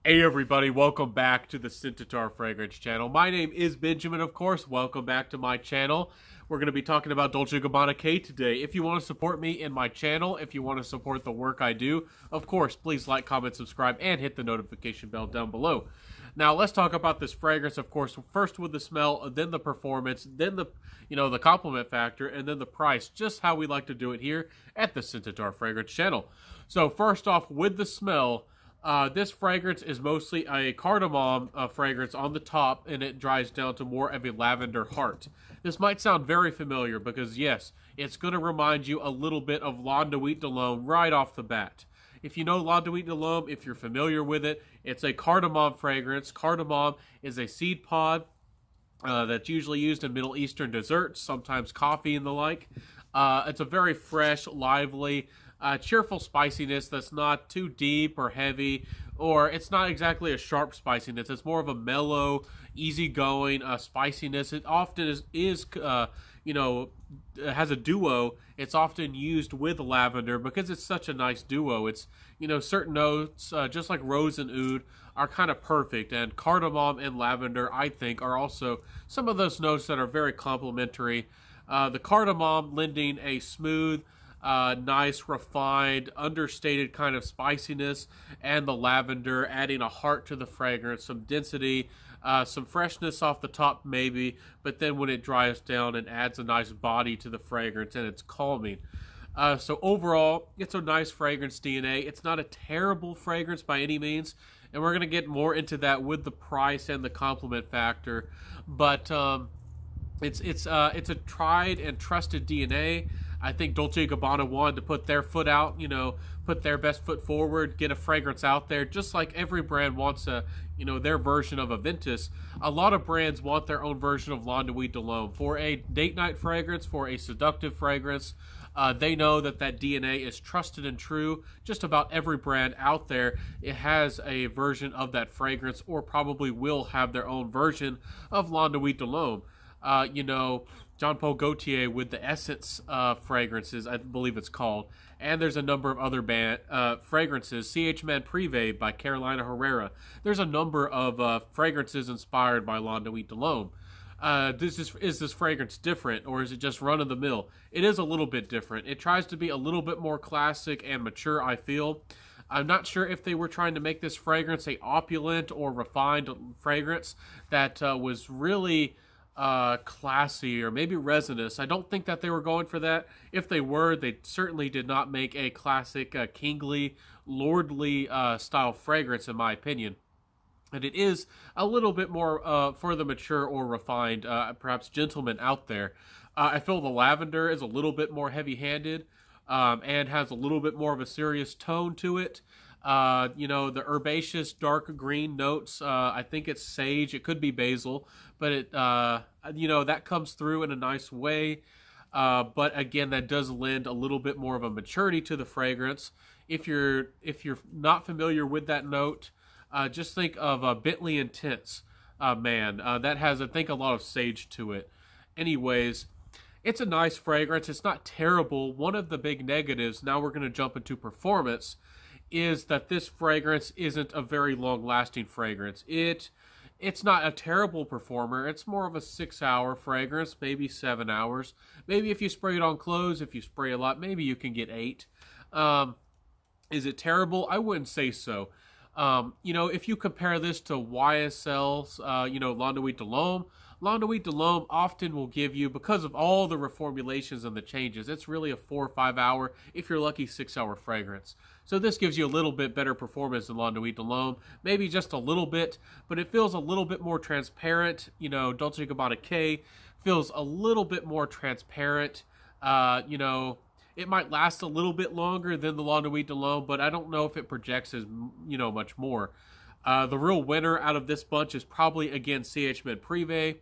Hey everybody, welcome back to the Scentatar Fragrance channel. My name is Benjamin, of course. Welcome back to my channel. We're going to be talking about Dolce&Gabbana K today. If you want to support me in my channel, if you want to support the work I do, of course, please like, comment, subscribe, and hit the notification bell down below. Now, let's talk about this fragrance, of course, first with the smell, then the performance, then the compliment factor, and then the price, just how we like to do it here at the Scentatar Fragrance channel. So, first off, with the smell, this fragrance is mostly a cardamom fragrance on the top, and it dries down to more of a lavender heart. This might sound very familiar because, yes, it's going to remind you a little bit of L'Eau de Nuit de l'Homme right off the bat. If you know L'Eau de Nuit de l'Homme, if you're familiar with it, it's a cardamom fragrance. Cardamom is a seed pod that's usually used in Middle Eastern desserts, sometimes coffee and the like. It's a very fresh, lively, cheerful spiciness that's not too deep or heavy, or it's not exactly a sharp spiciness. It's more of a mellow, easygoing spiciness. It often has a duo. It's often used with lavender because it's such a nice duo. It's, certain notes, just like rose and oud, are kind of perfect, and cardamom and lavender, I think, are also some of those notes that are very complementary. The cardamom lending a smooth, nice, refined, understated kind of spiciness, and the lavender adding a heart to the fragrance, some density, some freshness off the top maybe, but then when it dries down, it adds a nice body to the fragrance, and it's calming. So overall, it's a nice fragrance DNA. It's not a terrible fragrance by any means, and we're going to get more into that with the price and the compliment factor, but it's a tried and trusted DNA. I think Dolce & Gabbana wanted to put their foot out, put their best foot forward, get a fragrance out there, just like every brand wants their version of a Ventus. A lot of brands want their own version of L'Eau de Nuit de l'Homme. For a date night fragrance, for a seductive fragrance, they know that DNA is trusted and true. Just about every brand out there, it has a version of that fragrance, or probably will have their own version of L'Eau de Nuit de l'Homme. Jean Paul Gaultier with the Essence fragrances, I believe it's called. And there's a number of other fragrances. C.H. Man Privé by Carolina Herrera. There's a number of fragrances inspired by L'Eau de Nuit de l'Homme. Is this fragrance different, or is it just run-of-the-mill? It is a little bit different. It tries to be a little bit more classic and mature, I feel. I'm not sure if they were trying to make this fragrance a opulent or refined fragrance that was really classy or maybe resinous. I don't think that they were going for that. If they were, they certainly did not make a classic kingly, lordly style fragrance, in my opinion. And it is a little bit more for the mature or refined, perhaps gentlemen out there. I feel the lavender is a little bit more heavy-handed and has a little bit more of a serious tone to it. The herbaceous dark green notes, I think it's sage, it could be basil, but it, that comes through in a nice way. But again, that does lend a little bit more of a maturity to the fragrance. If you're not familiar with that note, just think of Bentley Intense, that has, I think, a lot of sage to it. Anyways, it's a nice fragrance. It's not terrible. One of the big negatives, now we're going to jump into performance, is that this fragrance isn't a very long-lasting fragrance. It's not a terrible performer. It's more of a 6-hour fragrance, maybe 7 hours. Maybe if you spray it on clothes, if you spray a lot, maybe you can get 8. Is it terrible? I wouldn't say so. If you compare this to YSL's, L'Eau de Nuit de l'Homme, L'Eau de Nuit de l'Homme often will give you, because of all the reformulations and the changes, it's really a 4 or 5 hour, if you're lucky, 6-hour fragrance. So this gives you a little bit better performance than L'Eau de Nuit de l'Homme, maybe just a little bit, but it feels a little bit more transparent. Dolce & Gabbana K feels a little bit more transparent. It might last a little bit longer than the L'Eau de Nuit de l'Homme, but I don't know if it projects as, much more. The real winner out of this bunch is probably, again, C.H. Man Privé.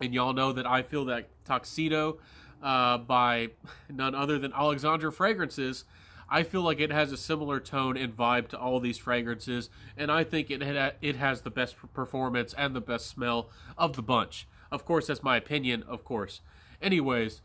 And y'all know that I feel that Tuxedo by none other than Alexandre Fragrances, I feel like it has a similar tone and vibe to all these fragrances, and I think it has the best performance and the best smell of the bunch. Of course, that's my opinion, of course. Anyways,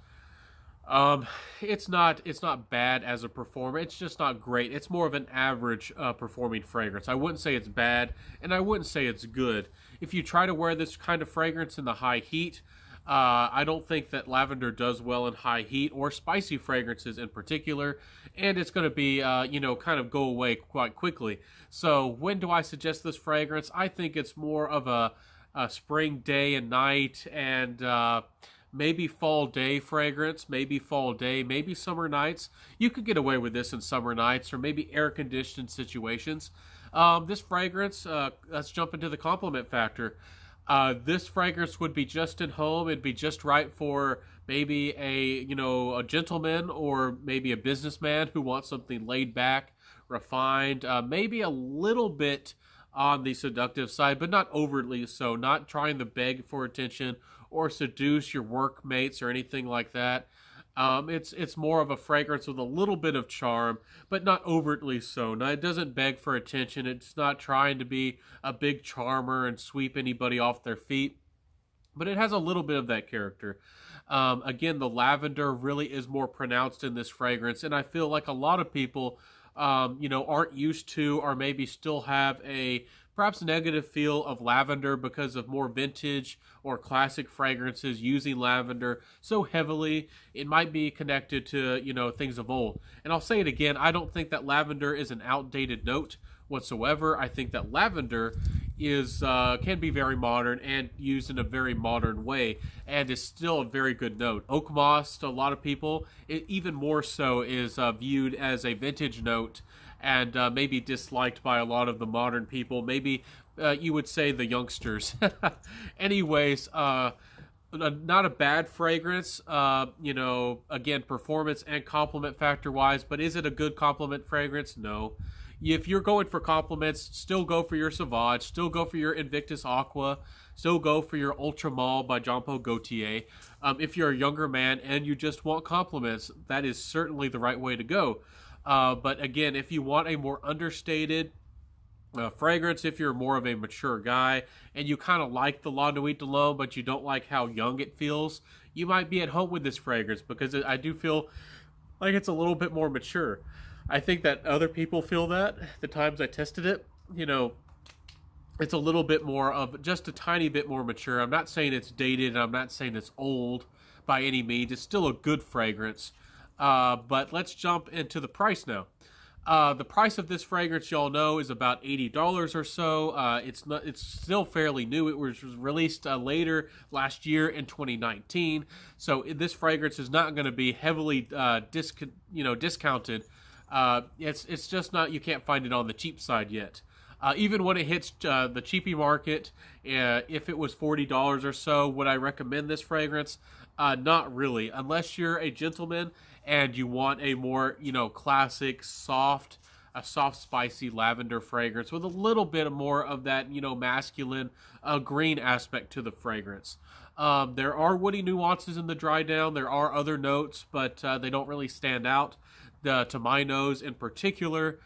Um, it's not bad as a performer. It's just not great. It's more of an average performing fragrance. I wouldn't say it's bad, and I wouldn't say it's good. If you try to wear this kind of fragrance in the high heat, I don't think that lavender does well in high heat or spicy fragrances in particular, and it's going to be, kind of go away quite quickly. So when do I suggest this fragrance? I think it's more of a spring day and night, and maybe fall day fragrance, maybe fall day, maybe summer nights. You could get away with this in summer nights or maybe air-conditioned situations. This fragrance, let's jump into the compliment factor. This fragrance would be just at home. It'd be just right for maybe a gentleman or maybe a businessman who wants something laid back, refined, maybe a little bit on the seductive side, but not overtly so, not trying to beg for attention or seduce your workmates or anything like that. It's more of a fragrance with a little bit of charm, but not overtly so. Now, it doesn't beg for attention. It's not trying to be a big charmer and sweep anybody off their feet, but it has a little bit of that character. Again, the lavender really is more pronounced in this fragrance, and I feel like a lot of people, aren't used to or maybe still have a perhaps negative feel of lavender because of more vintage or classic fragrances using lavender so heavily. It might be connected to, things of old. And I'll say it again, I don't think that lavender is an outdated note whatsoever. I think that lavender is can be very modern and used in a very modern way, and is still a very good note. Oak moss, to a lot of people, even more so, is viewed as a vintage note, and maybe disliked by a lot of the modern people. Maybe you would say the youngsters. Anyways, not a bad fragrance, again, performance and compliment factor wise, but is it a good compliment fragrance? No. If you're going for compliments, still go for your Sauvage, still go for your Invictus Aqua, still go for your Ultra Mall by Jean Paul Gaultier. If you're a younger man and you just want compliments, that is certainly the right way to go. But again, if you want a more understated fragrance, if you're more of a mature guy and you kind of like the La Nuit de L'Homme, but you don't like how young it feels, you might be at home with this fragrance, because I do feel like it's a little bit more mature. I think that other people feel that the times I tested it. It's a little bit more of, just a tiny bit more mature. I'm not saying it's dated, and I'm not saying it's old by any means. It's still a good fragrance. But let's jump into the price now. The price of this fragrance, y'all know, is about $80 or so. It's still fairly new. It was released later last year in 2019. So this fragrance is not going to be heavily discounted. It's just not, you can't find it on the cheap side yet. Even when it hits the cheapy market, if it was $40 or so, would I recommend this fragrance? Not really, unless you're a gentleman and you want a more, classic, soft, spicy lavender fragrance with a little bit more of that, masculine, green aspect to the fragrance. There are woody nuances in the dry down. There are other notes, but they don't really stand out to my nose in particular.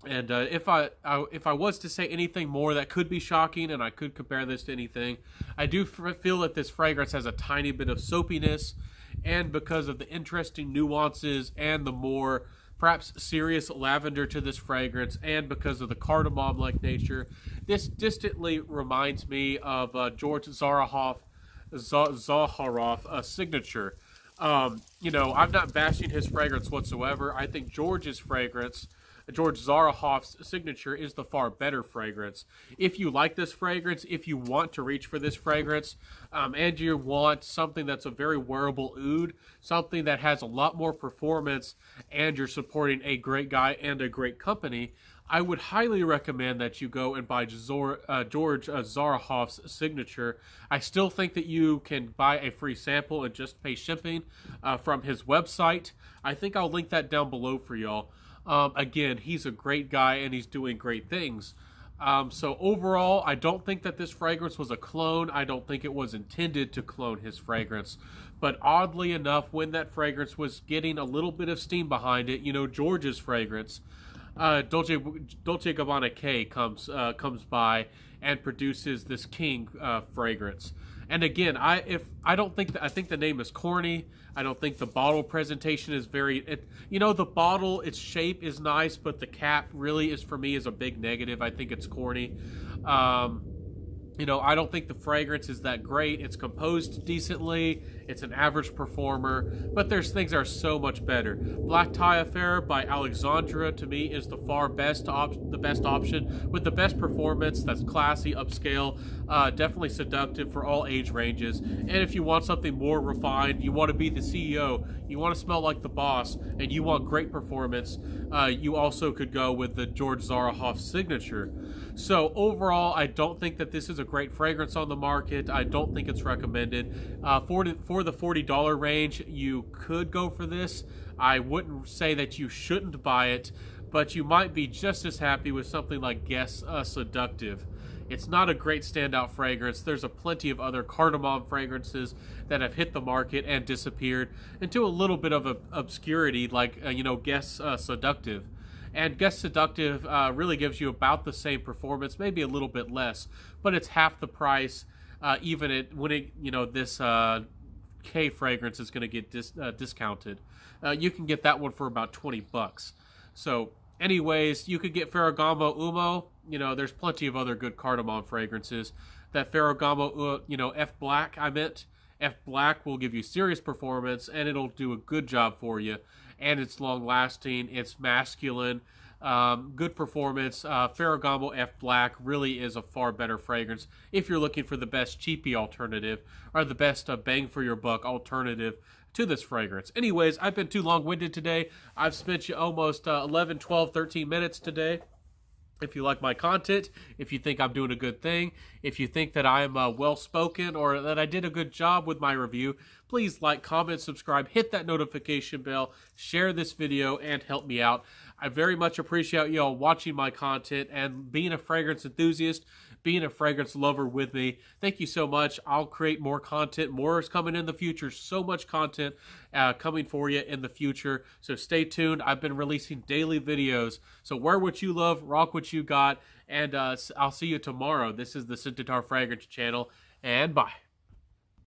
If I was to say anything more that could be shocking, and I could compare this to anything, I do feel that this fragrance has a tiny bit of soapiness, and because of the interesting nuances and the more perhaps serious lavender to this fragrance, and because of the cardamom-like nature, this distantly reminds me of George Zaharoff signature. I'm not bashing his fragrance whatsoever. I think George Zaharoff's signature is the far better fragrance. If you like this fragrance, if you want to reach for this fragrance, and you want something that's a very wearable oud, something that has a lot more performance, and you're supporting a great guy and a great company, I would highly recommend that you go and buy George Zaharoff's signature. I still think that you can buy a free sample and just pay shipping from his website. I think I'll link that down below for y'all. Again, he's a great guy and he's doing great things. So overall, I don't think that this fragrance was a clone. I don't think it was intended to clone his fragrance. But oddly enough, when that fragrance was getting a little bit of steam behind it, George's fragrance, Dolce&Gabbana K comes by and produces this King fragrance. And again, I think the name is corny. I don't think the bottle presentation is the bottle, its shape is nice, but the cap really is, for me, is a big negative. I think it's corny. I don't think the fragrance is that great. It's composed decently. It's an average performer, but there's things that are so much better. Black Tie Affair by Alexandra, to me, is the best option with the best performance. That's classy, upscale, definitely seductive for all age ranges. And if you want something more refined, you want to be the CEO, you want to smell like the boss, and you want great performance, you also could go with the George Zarahoff Signature. So overall, I don't think that this is a great fragrance on the market. I don't think it's recommended. For the $40 range, you could go for this. I wouldn't say that you shouldn't buy it, but you might be just as happy with something like Guess Seductive. It's not a great standout fragrance. There's plenty of other cardamom fragrances that have hit the market and disappeared into a little bit of obscurity, like Guess Seductive. And Guess Seductive really gives you about the same performance, maybe a little bit less, but it's half the price. This K fragrance is going to get discounted. You can get that one for about $20. So, anyways, you could get Ferragamo Umo. There's plenty of other good cardamom fragrances. That Ferragamo, F Black, F Black will give you serious performance, and it'll do a good job for you. And it's long-lasting, it's masculine, good performance. Ferragamo F Black really is a far better fragrance if you're looking for the best cheapy alternative, or the best bang for your buck alternative to this fragrance. Anyways, I've been too long-winded today. I've spent you almost 11, 12, 13 minutes today. If you like my content, if you think I'm doing a good thing, if you think that I'm well-spoken or that I did a good job with my review, please like, comment, subscribe, hit that notification bell, share this video, and help me out. I very much appreciate you all watching my content and being a fragrance enthusiast, being a fragrance lover with me. Thank you so much. I'll create more content. More is coming in the future. So much content coming for you in the future. So stay tuned. I've been releasing daily videos. So wear what you love, rock what you got, and I'll see you tomorrow. This is the Scentitar Fragrance channel, and bye.